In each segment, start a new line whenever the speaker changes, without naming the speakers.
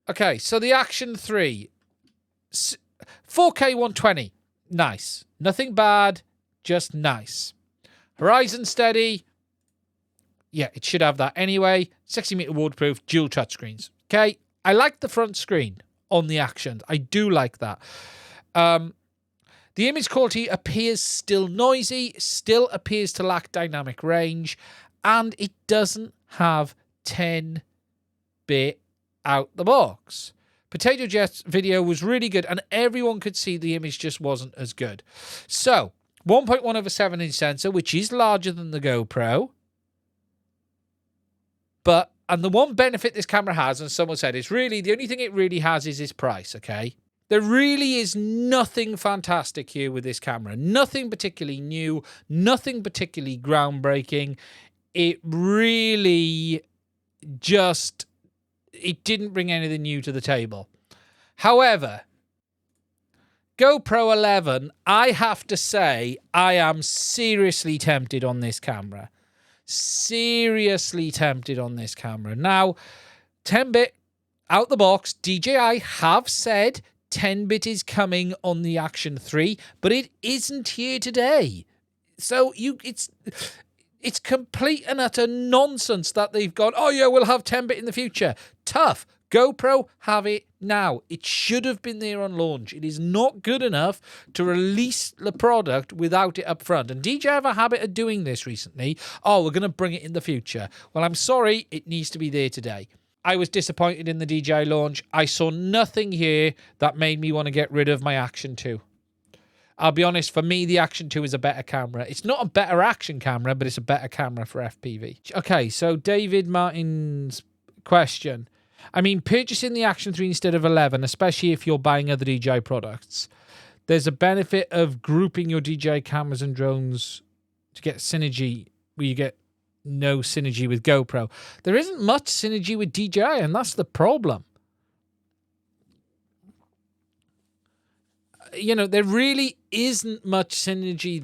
Okay, so the Action 3. 4K 120. Nice. Nothing bad, just nice. Horizon Steady. Yeah, it should have that anyway. 60-meter waterproof, dual touchscreens. Okay, I like the front screen on the Action. I do like that. The image quality appears still noisy, still appears to lack dynamic range, and it doesn't have 10-bit out the box. Potato Jet's video was really good, and everyone could see the image just wasn't as good. So, 1.1/7-inch sensor, which is larger than the GoPro. And the one benefit this camera has, and someone said, it's really, the only thing it really has is its price, okay? There really is nothing fantastic here with this camera. Nothing particularly new, nothing particularly groundbreaking. It really just, it didn't bring anything new to the table. However, GoPro 11, I have to say, I am seriously tempted on this camera. Seriously tempted on this camera. Now, 10-bit out the box, DJI have said 10-bit is coming on the Action 3, but it isn't here today. So it's complete and utter nonsense that they've gone, oh yeah, we'll have 10-bit in the future. Tough. GoPro have it now. It should have been there on launch. It is not good enough to release the product without it up front. And DJI have a habit of doing this recently. Oh, we're going to bring it in the future. Well, I'm sorry, it needs to be there today. I was disappointed in the DJI launch. I saw nothing here that made me want to get rid of my Action 2. I'll be honest, for me, the Action 2 is a better camera. It's not a better action camera, but it's a better camera for FPV. Okay, so David Martin's question. I mean, purchasing the Action 3 instead of 11, especially if you're buying other DJI products, there's a benefit of grouping your DJI cameras and drones to get synergy where you get no synergy with GoPro. There isn't much synergy with DJI, and that's the problem. You know, there really isn't much synergy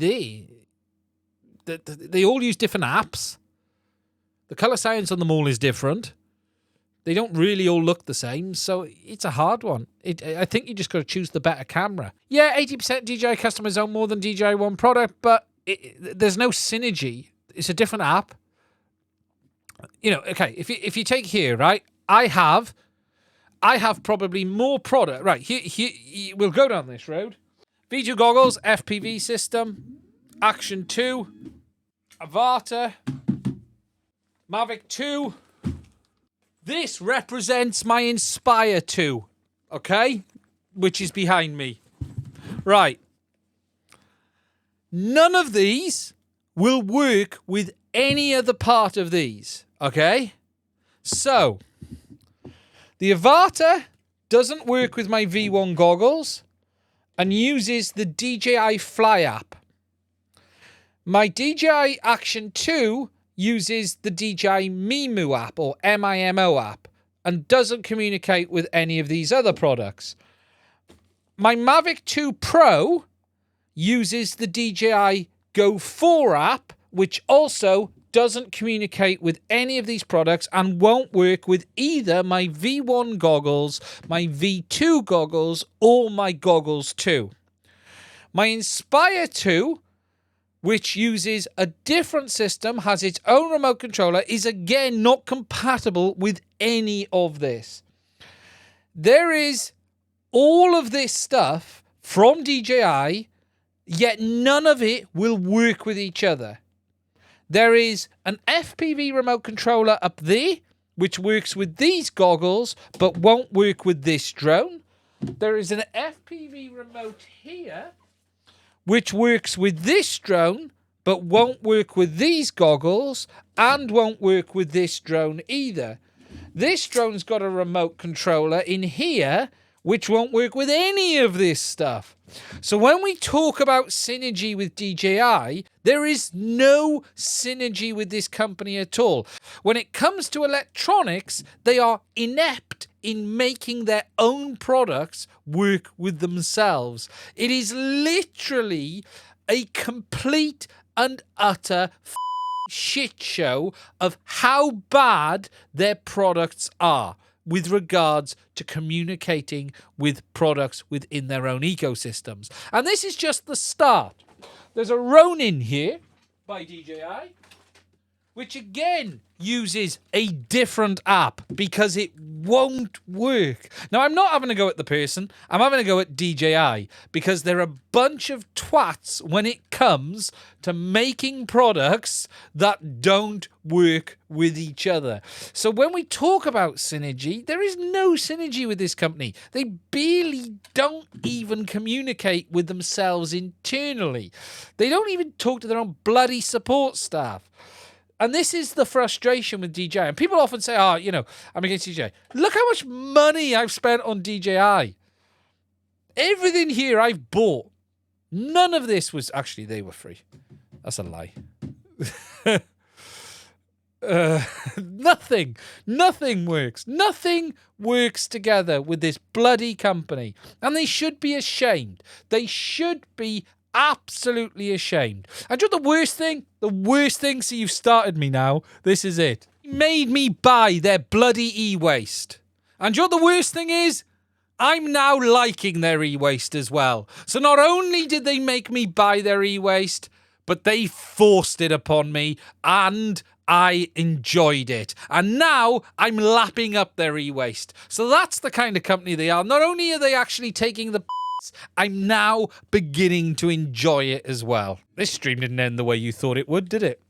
there. They all use different apps. The color science on them all is different. They don't really all look the same, so it's a hard one. I think you just got to choose the better camera. Yeah, 80% DJI customers own more than DJI One product, but there's no synergy. It's a different app. You know, okay, if you take here, right, I have probably more product. Right, here we'll go down this road. V2 goggles, FPV system, Action 2, Avata, Mavic 2. This represents my Inspire 2, okay? Which is behind me. Right. None of these will work with any other part of these, okay? So, the Avata doesn't work with my V1 goggles and uses the DJI Fly app. My DJI Action 2 uses the DJI Mimu app or MIMO app and doesn't communicate with any of these other products. My Mavic 2 Pro uses the DJI Go 4 app, which also doesn't communicate with any of these products and won't work with either my V1 goggles, my V2 goggles, or my Goggles 2. My Inspire 2, which uses a different system, has its own remote controller, is again not compatible with any of this. There is all of this stuff from DJI, yet none of it will work with each other. There is an FPV remote controller up there, which works with these goggles, but won't work with this drone. There is an FPV remote here, which works with this drone, but won't work with these goggles, and won't work with this drone either. This drone's got a remote controller in here, which won't work with any of this stuff. So when we talk about synergy with DJI, there is no synergy with this company at all. When it comes to electronics, they are inept in making their own products work with themselves. It is literally a complete and utter shit show of how bad their products are. with regards to communicating with products within their own ecosystems. And this is just the start. There's a Ronin here by DJI, which again uses a different app because it won't work. Now, I'm not having a go at the person. I'm having a go at DJI because they're a bunch of twats when it comes to making products that don't work with each other. So when we talk about synergy, there is no synergy with this company. They barely don't even communicate with themselves internally. They don't even talk to their own bloody support staff. And this is the frustration with DJI. And people often say, oh, you know, I'm against DJI. Look how much money I've spent on DJI. Everything here I've bought. None of this was... Actually, they were free. That's a lie. Nothing works. Nothing works together with this bloody company. And they should be ashamed. They should be absolutely ashamed. And you know the worst thing? The worst thing, so you've started me now. This is it. Made me buy their bloody e-waste. And you know what the worst thing is? I'm now liking their e-waste as well. So not only did they make me buy their e-waste, but they forced it upon me and I enjoyed it. And now I'm lapping up their e-waste. So that's the kind of company they are. Not only are they actually taking the I'm now beginning to enjoy it as well. This stream didn't end the way you thought it would, did it?